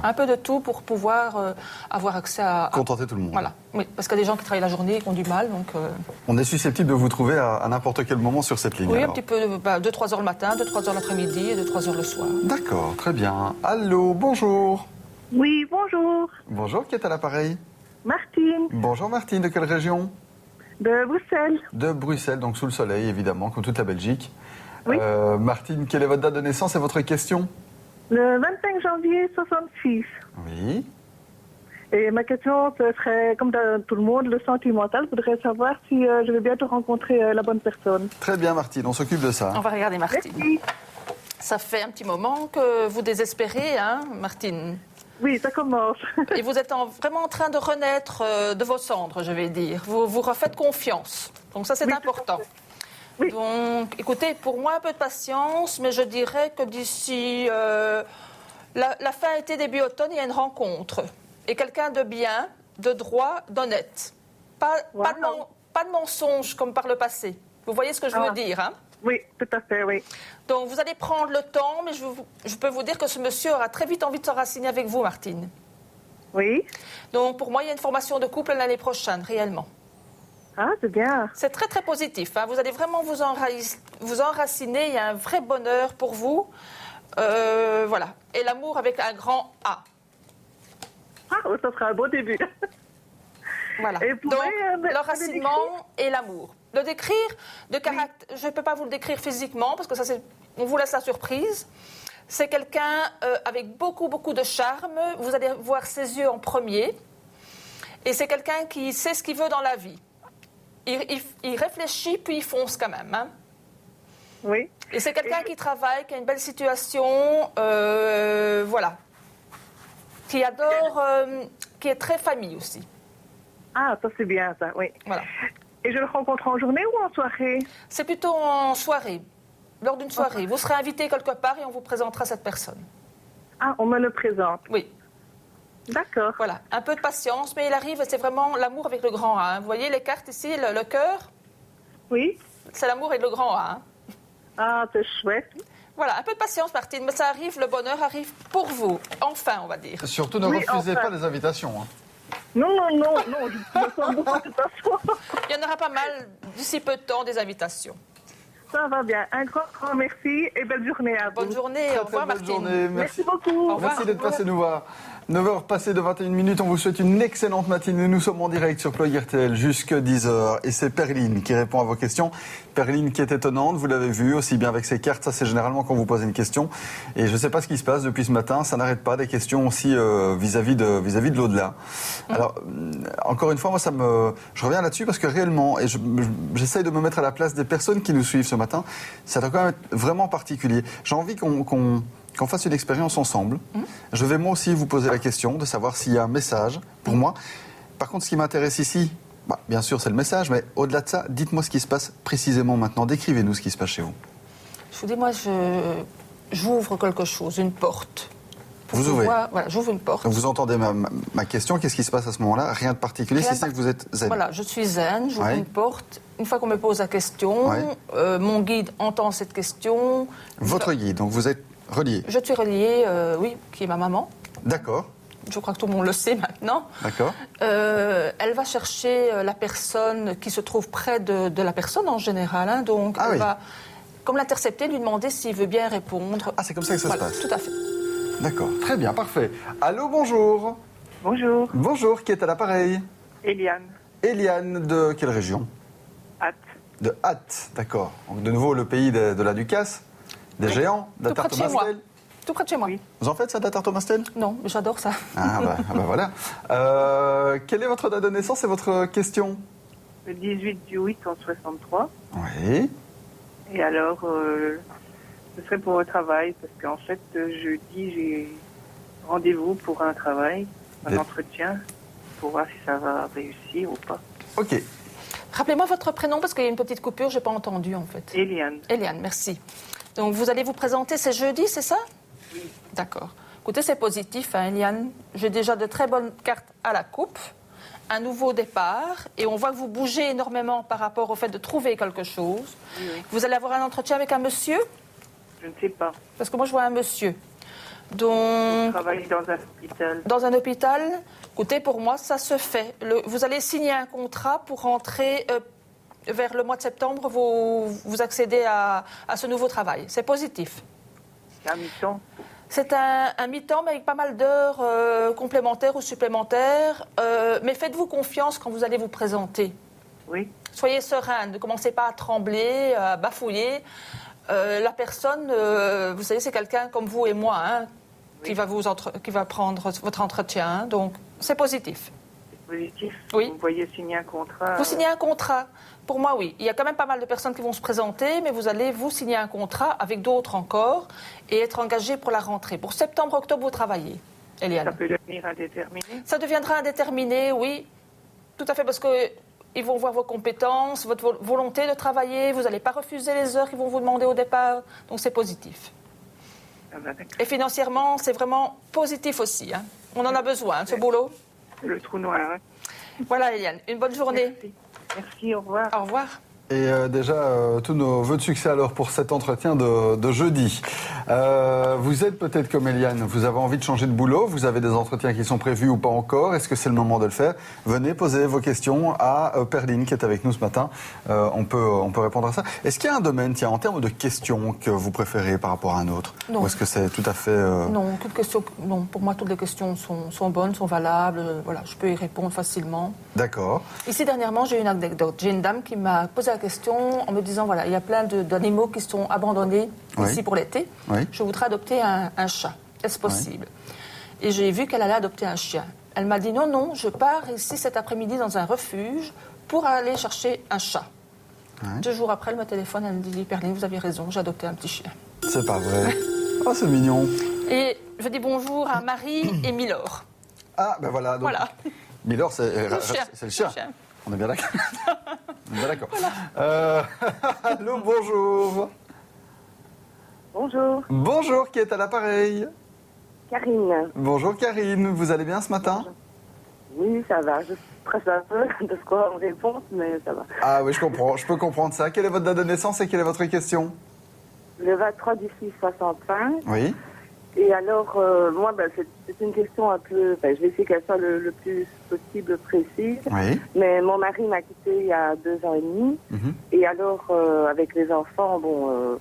Un peu de tout pour pouvoir avoir accès à... Contenter tout le monde. Voilà, oui, parce qu'il y a des gens qui travaillent la journée et qui ont du mal, donc... On est susceptible de vous trouver à n'importe quel moment sur cette ligne. Oui, alors. un petit peu, 2-3 heures le matin, 2-3 heures l'après-midi et 2-3 heures le soir. D'accord, très bien. Allô, bonjour. Oui, bonjour. Bonjour, qui est à l'appareil? Martine, Bonjour Martine, de quelle région? de Bruxelles. De Bruxelles, donc sous le soleil, évidemment, comme toute la Belgique. Oui. Martine, quelle est votre date de naissance et votre question? Le 25 janvier 66. Oui. Et ma question, ce serait, comme dans tout le monde, le sentimental. Je voudrais savoir si je vais bientôt rencontrer la bonne personne. Très bien Martine, on s'occupe de ça. On va regarder Martine. Merci. Ça fait un petit moment que vous désespérez, hein, Martine. Oui, ça commence. Et vous êtes vraiment en train de renaître de vos cendres, je vais dire. Vous vous refaites confiance. Donc ça, c'est Oui, important. Oui. Donc, écoutez, pour moi, un peu de patience, mais je dirais que d'ici la fin été, début automne, il y a une rencontre. Et quelqu'un de bien, de droit, d'honnête. Pas de mensonge comme par le passé. Vous voyez ce que je veux dire, hein? Oui, tout à fait, oui. Donc, vous allez prendre le temps, mais je peux vous dire que ce monsieur aura très vite envie de s'enraciner avec vous, Martine. Oui. Donc, pour moi, il y a une formation de couple l'année prochaine, réellement. Ah, c'est bien. C'est très, très positif. Hein. Vous allez vraiment vous enraciner. Il y a un vrai bonheur pour vous. Voilà. Et l'amour avec un grand A. Ah, ça sera un beau début. Voilà. Et vous Donc, pouvez, l'enracinement et l'amour. Le décrire, de caractère, je ne peux pas vous le décrire physiquement, parce que ça, on vous laisse la surprise. C'est quelqu'un avec beaucoup, beaucoup de charme. Vous allez voir ses yeux en premier. Et c'est quelqu'un qui sait ce qu'il veut dans la vie. Il réfléchit, puis il fonce quand même. Hein. Oui. Et c'est quelqu'un qui travaille, qui a une belle situation, voilà. Qui adore, qui est très famille aussi. Ah, ça c'est bien, ça, oui. Voilà. Et je le rencontre en journée ou en soirée? C'est plutôt en soirée, lors d'une soirée. Vous serez invité quelque part et on vous présentera cette personne. Ah, on me le présente. Oui. D'accord. Voilà, un peu de patience, mais il arrive, c'est vraiment l'amour avec le grand A. Hein. Vous voyez les cartes ici, le cœur, Oui. c'est l'amour avec le grand A. Hein. Ah, c'est chouette. Voilà, un peu de patience, Martine, mais ça arrive, le bonheur arrive pour vous. Enfin, on va dire. Surtout ne refusez pas les invitations. Hein. Non, je me sens beaucoup de toute façon. Il y en aura pas mal d'ici peu de temps des invitations. Ça va bien. Un grand merci et belle journée à vous. Bonne journée, Très, au revoir très belle Martine. journée. Merci beaucoup. Au revoir. Merci d'être passé nous voir. 9h passées de 21 minutes, on vous souhaite une excellente matinée. Nous sommes en direct sur Plug RTL jusque 10h. Et c'est Perline qui répond à vos questions. Perline qui est étonnante, vous l'avez vu, aussi bien avec ses cartes. Ça, c'est généralement quand vous posez une question. Et je ne sais pas ce qui se passe depuis ce matin. Ça n'arrête pas. Des questions aussi vis-à-vis de l'au-delà. Alors, encore une fois, moi, je reviens là-dessus parce que réellement, et j'essaye de me mettre à la place des personnes qui nous suivent ce matin, ça doit quand même être vraiment particulier. J'ai envie qu'on fasse une expérience ensemble. Je vais moi aussi vous poser la question de savoir s'il y a un message pour moi. Par contre, ce qui m'intéresse ici, bien sûr, c'est le message, mais au-delà de ça, dites-moi ce qui se passe précisément maintenant. Décrivez-nous ce qui se passe chez vous. Je vous dis, moi, j'ouvre quelque chose, une porte. Vous ouvrez. Voilà, j'ouvre une porte. Donc vous entendez ma question. Qu'est-ce qui se passe à ce moment-là? Rien de particulier, si c'est que vous êtes zen. Voilà, je suis zen, j'ouvre Ouais. une porte. Une fois qu'on me pose la question, Ouais. mon guide entend cette question. Votre guide, donc vous êtes relié. Je suis reliée, oui, qui est ma maman. D'accord, Je crois que tout le monde le sait maintenant. d'accord. Elle va chercher la personne qui se trouve près de la personne en général. Hein, donc, elle va, comme l'intercepter, lui demander s'il veut bien répondre. Ah, c'est comme ça que ça se passe. Tout à fait. D'accord, très bien, parfait. Allô, bonjour. Bonjour. Bonjour, qui est à l'appareil? Eliane. Eliane, de quelle région? Hâte. De Hatt, d'accord. Donc de nouveau le pays de la Ducasse, des géants, de la Tout près tarte de au chez moi. mastel. Tout près de chez moi. Oui. Vous en faites ça, de la tarte au mastel? Non, mais j'adore ça. Ah bah voilà. Quelle est votre date de naissance et votre question? Le 18 du 8 en 63. Oui. Et alors, ce serait pour le travail, parce qu'en fait, jeudi, j'ai rendez-vous pour un travail, un entretien, pour voir si ça va réussir ou pas. Ok. Rappelez-moi votre prénom parce qu'il y a une petite coupure, je n'ai pas entendu en fait. Eliane. Eliane, merci. Donc vous allez vous présenter, c'est jeudi, c'est ça? Oui. D'accord. Écoutez, c'est positif, hein, Eliane. J'ai déjà de très bonnes cartes à la coupe, un nouveau départ, et on voit que vous bougez énormément par rapport au fait de trouver quelque chose. Oui. Vous allez avoir un entretien avec un monsieur? Je ne sais pas. Parce que moi, je vois un monsieur. Donc, Travailler dans un hôpital. dans un hôpital, écoutez, pour moi, ça se fait. Vous allez signer un contrat pour rentrer vers le mois de septembre, vous accédez à ce nouveau travail. C'est positif. C'est à mi-temps. C'est un mi-temps, mais avec pas mal d'heures complémentaires ou supplémentaires. Mais faites-vous confiance quand vous allez vous présenter. Oui. Soyez sereine, ne commencez pas à trembler, à bafouiller. La personne, vous savez, c'est quelqu'un comme vous et moi hein, Oui. qui va prendre votre entretien. Hein, donc, c'est positif. C'est positif. Oui. Vous voyez signer un contrat. Vous signez un contrat. Pour moi, oui. Il y a quand même pas mal de personnes qui vont se présenter, mais vous allez vous signer un contrat avec d'autres encore et être engagé pour la rentrée. Pour septembre-octobre, vous travaillez, Eliane. Ça peut devenir indéterminé. Ça deviendra indéterminé, oui. Tout à fait, parce qu'ils vont voir vos compétences, votre volonté de travailler. Vous n'allez pas refuser les heures qu'ils vont vous demander au départ. Donc, c'est positif. Ah ben, d'accord. Et financièrement, c'est vraiment positif aussi. Hein. On en a besoin, ce boulot. C'est le trou noir. Hein. Voilà, Eliane. Une bonne journée. Merci. Merci, au revoir. Au revoir. Et tous nos vœux de succès alors pour cet entretien de jeudi. Vous êtes peut-être comme Eliane, vous avez envie de changer de boulot, vous avez des entretiens qui sont prévus ou pas encore, est-ce que c'est le moment de le faire? Venez poser vos questions à Perline qui est avec nous ce matin, on peut répondre à ça. Est-ce qu'il y a un domaine, tiens, en termes de questions que vous préférez par rapport à un autre? Non. Ou est-ce que c'est tout à fait... Non, non, pour moi, toutes les questions sont bonnes, sont valables. Voilà, je peux y répondre facilement. D'accord. Ici, dernièrement, j'ai eu une anecdote. J'ai une dame qui m'a posé la question en me disant, voilà, il y a plein d'animaux qui sont abandonnés Oui. ici pour l'été. Oui. Je voudrais adopter un chat. Est-ce possible? Et j'ai vu qu'elle allait adopter un chien. Elle m'a dit, non, je pars ici cet après-midi dans un refuge pour aller chercher un chat. Ouais. 2 jours après, elle me téléphone, elle me dit, Perline, vous avez raison, j'ai adopté un petit chien. C'est pas vrai. Oh, c'est mignon. Et je dis bonjour à Marie et Milor. Ah, ben voilà. Donc, Voilà. Milor, c'est Le chien. le chien. Le chien. On est bien d'accord. On est bien d'accord. Allô, bonjour. Bonjour, Bonjour, qui est à l'appareil? Karine. Bonjour Karine, vous allez bien ce matin? Oui, ça va. Je stresse un peu de ce qu'on me répond, mais ça va. Ah oui, je comprends, je peux comprendre ça. Quelle est votre date de naissance et quelle est votre question? Le 23 du 6 65. Oui. Et alors, moi, c'est une question un peu... je vais essayer qu'elle soit le plus possible précise. Oui. Mais mon mari m'a quitté il y a 2 ans et demi. Mhm. Et alors, avec les enfants, bon,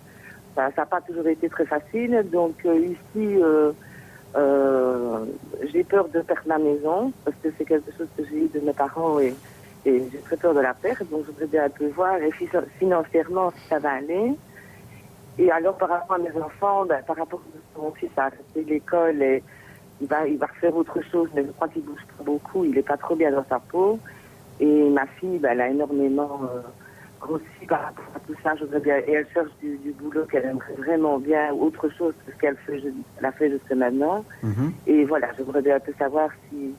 ça n'a pas toujours été très facile. Donc ici, j'ai peur de perdre ma maison, parce que c'est quelque chose que j'ai eu de mes parents et j'ai très peur de la perdre. Donc je voudrais bien un peu voir, et financièrement, si ça va aller. Et alors, par rapport à mes enfants, par rapport à mon fils a arrêté l'école et il va refaire autre chose, mais je crois qu'il bouge pas beaucoup, il est pas trop bien dans sa peau. Et ma fille, elle a énormément grossi par rapport à tout ça. Je voudrais bien, et elle cherche du boulot qu'elle aimerait vraiment bien, ou autre chose que ce qu'elle a fait jusque maintenant. Mhm. Et voilà, je voudrais bien un peu savoir si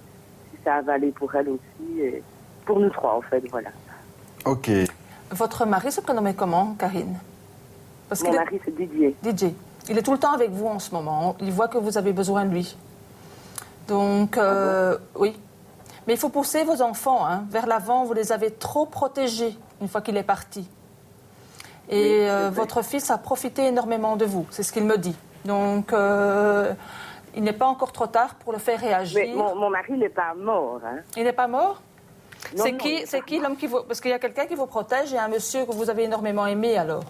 ça va aller pour elle aussi, et pour nous trois en fait, voilà. Ok. Votre mari se prénommait comment, Karine? Parce Mon mari, c'est Didier. DJ. Il est tout le temps avec vous en ce moment. Il voit que vous avez besoin de lui. Donc, oui. Mais il faut pousser vos enfants vers l'avant. Vous les avez trop protégés une fois qu'il est parti. Et Oui, votre fils a profité énormément de vous. C'est ce qu'il me dit. Donc, il n'est pas encore trop tard pour le faire réagir. Mais mon mari n'est pas mort. Hein. Il n'est pas mort? Non, C'est non, qui, il est c'est pas qui l'homme qui vous... Parce qu'il y a quelqu'un qui vous protège et un monsieur que vous avez énormément aimé, alors.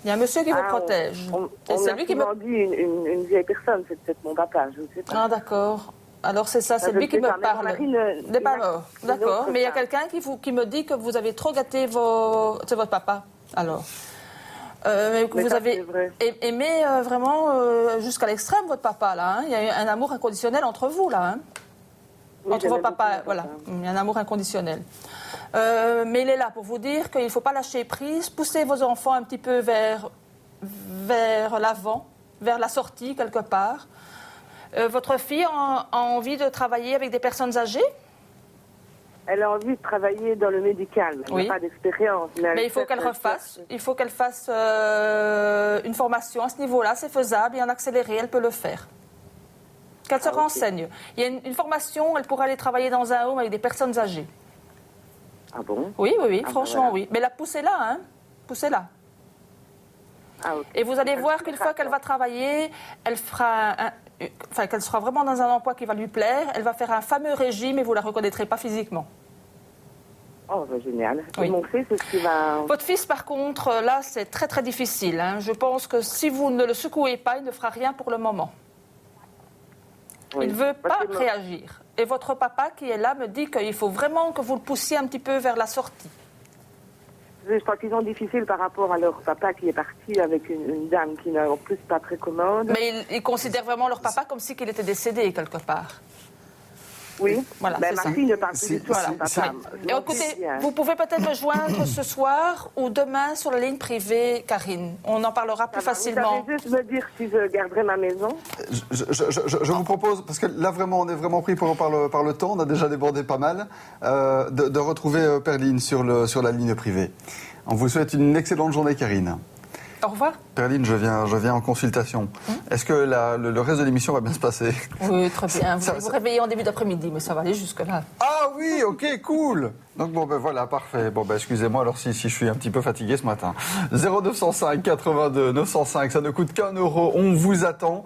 Il y a un monsieur qui vous protège. On Et c'est m'a lui qui souvent dit une vieille personne, c'est peut-être mon papa, je ne sais pas. Ah, d'accord. Alors, c'est ça, c'est je lui ne qui sais me pas, mais mon parle. mari Il n'est pas mort. une D'accord. autre Mais il y a femme. quelqu'un qui me dit que vous avez trop gâté c'est votre papa, alors. Mais que Mais vous ça, avez c'est vrai. aimé vraiment jusqu'à l'extrême votre papa, là. Hein. Il y a eu un amour inconditionnel entre vous, là. Hein. Oui, Entre vos j'aimais beaucoup papas, mon voilà. papa. Il y a un amour inconditionnel. Mais il est là pour vous dire qu'il ne faut pas lâcher prise. Poussez vos enfants un petit peu vers l'avant, vers la sortie, quelque part. Votre fille a envie de travailler avec des personnes âgées? Elle a envie de travailler dans le médical, mais elle Oui. n'a pas d'expérience. Mais il faut qu'elle refasse. Il faut qu'elle fasse une formation à ce niveau-là. C'est faisable et en accéléré, elle peut le faire. Qu'elle se ok. renseigne. Il y a une formation, elle pourrait aller travailler dans un home avec des personnes âgées. Ah bon? Oui, Ah, franchement, voilà. oui. Mais la poussez-la, hein. Poussez-la. Ah, ok. Et vous allez Elle voir fait qu'une fois qu'elle ça. va travailler, elle fera qu'elle sera vraiment dans un emploi qui va lui plaire, elle va faire un fameux régime et vous la reconnaîtrez pas physiquement. Oh, bah, génial. Oui. Et mon fils, est-ce qu'il va... Votre fils, par contre, là, c'est très très difficile, hein. Je pense que si vous ne le secouez pas, il ne fera rien pour le moment. Oui. Il ne veut Parce pas que réagir. Et votre papa qui est là me dit qu'il faut vraiment que vous le poussiez un petit peu vers la sortie. Je crois qu'ils sont difficiles par rapport à leur papa qui est parti avec une dame qui n'est en plus pas très commode. Mais ils considèrent vraiment leur papa comme si qu'il était décédé quelque part. Oui, Voilà, ben, c'est ma ça. fille ne parle plus Si- du tout à si- leur papa. si- Et Donc, écoutez, c'est bien. vous pouvez peut-être me joindre ce soir ou demain sur la ligne privée, Karine. On en parlera plus Ça va. facilement. Vous savez juste me dire si je garderai ma maison. Je vous propose, parce que là vraiment on est vraiment pris par le temps, on a déjà débordé pas mal, de retrouver Perline sur la ligne privée. On vous souhaite une excellente journée, Karine. Au revoir. Perline, je viens en consultation. Est-ce que le reste de l'émission va bien se passer? Oui, très bien. Vous Ça- allez vous réveiller en début d'après-midi, mais ça va aller jusque-là. Ah oui, ok, cool. Donc bon ben voilà, parfait. Bon ben excusez-moi alors si je suis un petit peu fatigué ce matin. 0905 82 905, ça ne coûte qu'1 euro. On vous attend.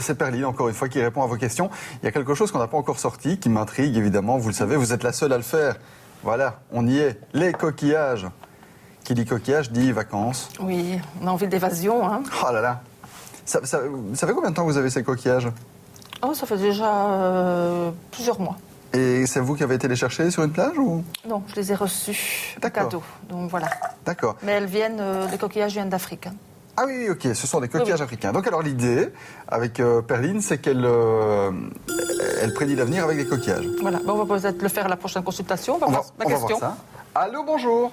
C'est Perline encore une fois qui répond à vos questions. Il y a quelque chose qu'on n'a pas encore sorti, qui m'intrigue évidemment. Vous le savez, vous êtes la seule à le faire. Voilà, on y est. Les coquillages. Qui dit coquillage dit vacances. Oui, on a envie d'évasion, hein. Oh là là. Ça fait combien de temps que vous avez ces coquillages? Oh, ça fait déjà plusieurs mois. Et c'est vous qui avez été les chercher sur une plage ou? Non, je les ai reçus. D'accord. Cadeau. Donc voilà. D'accord. Mais les coquillages viennent d'Afrique, hein. Ah oui, ok, ce sont des coquillages Oui. africains. Donc alors l'idée avec Perline, c'est qu'elle elle prédit l'avenir avec des coquillages. Voilà. Bon, on va peut-être le faire à la prochaine consultation. On va voir la on va question. voir ça. Allô, bonjour.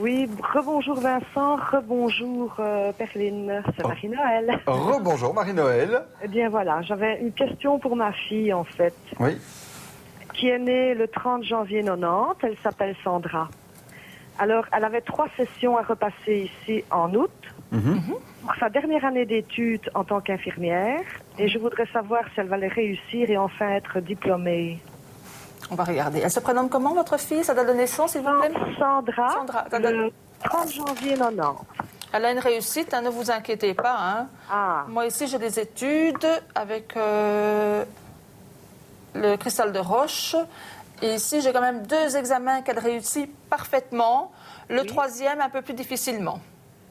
Oui, rebonjour Vincent, rebonjour Perline, c'est Marie-Noël. Rebonjour Marie-Noël. Eh bien voilà, j'avais une question pour ma fille en fait, Oui. qui est née le 30 janvier 90, elle s'appelle Sandra. Alors, elle avait 3 sessions à repasser ici en août, pour sa dernière année d'études en tant qu'infirmière, et je voudrais savoir si elle va les réussir et enfin être diplômée. On va regarder. Elle se prénomme comment, votre fille? Sa date de naissance, s'il vous plaît? Sandra, Sandra, le 30 janvier 90. Elle a une réussite, hein, ne vous inquiétez pas, hein. Ah, Moi, ici, j'ai des études avec le cristal de roche. Et ici, j'ai quand même 2 examens qu'elle réussit parfaitement. Le Oui. 3e, un peu plus difficilement.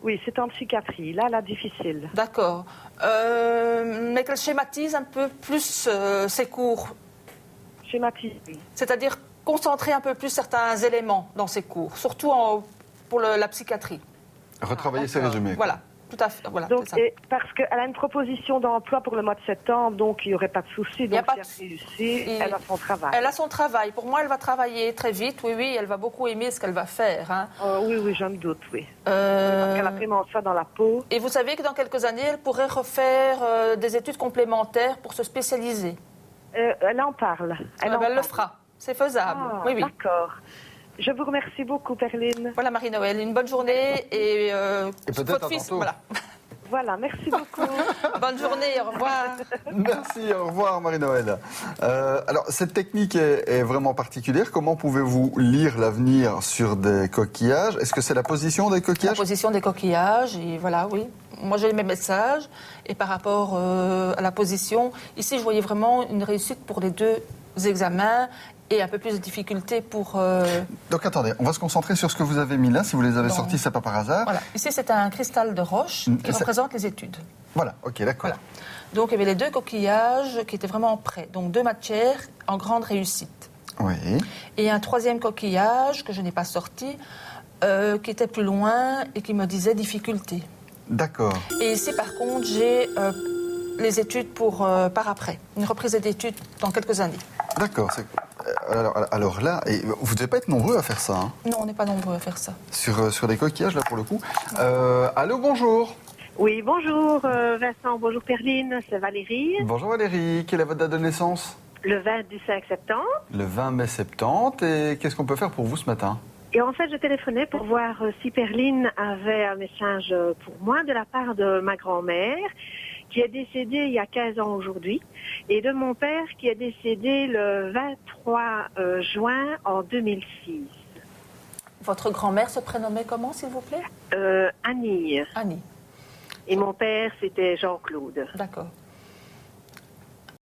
oui, c'est en psychiatrie, là, la difficile. D'accord. Mais qu'elle schématise un peu plus ses cours. Schématisée. C'est-à-dire concentrer un peu plus certains éléments dans ses cours, surtout pour la psychiatrie. Retravailler ses résumés. Voilà, tout à fait. Voilà, Donc, c'est ça. et parce qu'elle a une proposition d'emploi pour le mois de septembre, donc il n'y aurait pas de souci. y a Donc, pas si elle de- réussit, Et- elle a son travail. Elle a son travail. Pour moi, elle va travailler très vite. Oui, oui, elle va beaucoup aimer ce qu'elle va faire, hein. Oui, oui, je me doute, oui. Euh, Elle a vraiment ça dans la peau. Et vous savez que dans quelques années, elle pourrait refaire des études complémentaires pour se spécialiser. Elle en parle. Elle en Elle le parle. fera. C'est faisable. Ah, Oui, oui. D'accord. Je vous remercie beaucoup, Perline. Voilà, Marie-Noël. Une bonne journée et peut-être votre à fils. tantôt. Voilà. Voilà, merci beaucoup. Bonne journée. Au revoir. Merci, au revoir Marie-Noël. Alors, cette technique est vraiment particulière. Comment pouvez-vous lire l'avenir sur des coquillages? Est-ce que c'est la position des La coquillages? position des coquillages, et voilà, oui. Moi, j'ai mes messages. Et par rapport à la position, ici, je voyais vraiment une réussite pour les 2 examens et un peu plus de difficulté pour... Donc attendez, on va se concentrer sur ce que vous avez mis là. Si vous les avez Non. sortis, c'est pas par hasard. Voilà. Ici, c'est un cristal de roche qui Ça- représente les études. Voilà, ok, d'accord. Voilà. Donc, il y avait les 2 coquillages qui étaient vraiment prêts. Donc, 2 matières en grande réussite. Oui. Et un 3e coquillage que je n'ai pas sorti, qui était plus loin et qui me disait difficulté. D'accord. Et ici, par contre, j'ai les études par après. Une reprise d'études dans quelques années. D'accord. Alors là, et vous ne devez pas être nombreux à faire ça, hein, Non, on n'est pas nombreux à faire ça. sur des coquillages, là, pour le coup. Allô, bonjour. Oui, bonjour Vincent, bonjour Perline, c'est Valérie. Bonjour Valérie, quelle est votre date de naissance? Le 20 du 5 septembre. Le 20 mai 70. Et qu'est-ce qu'on peut faire pour vous ce matin? Et en fait, je téléphonais pour voir si Perline avait un message pour moi de la part de ma grand-mère, qui est décédée il y a 15 ans aujourd'hui, et de mon père qui est décédé le 23 juin en 2006. Votre grand-mère se prénommait comment, s'il vous plaît? Annie. Annie. Et mon père, c'était Jean-Claude. D'accord.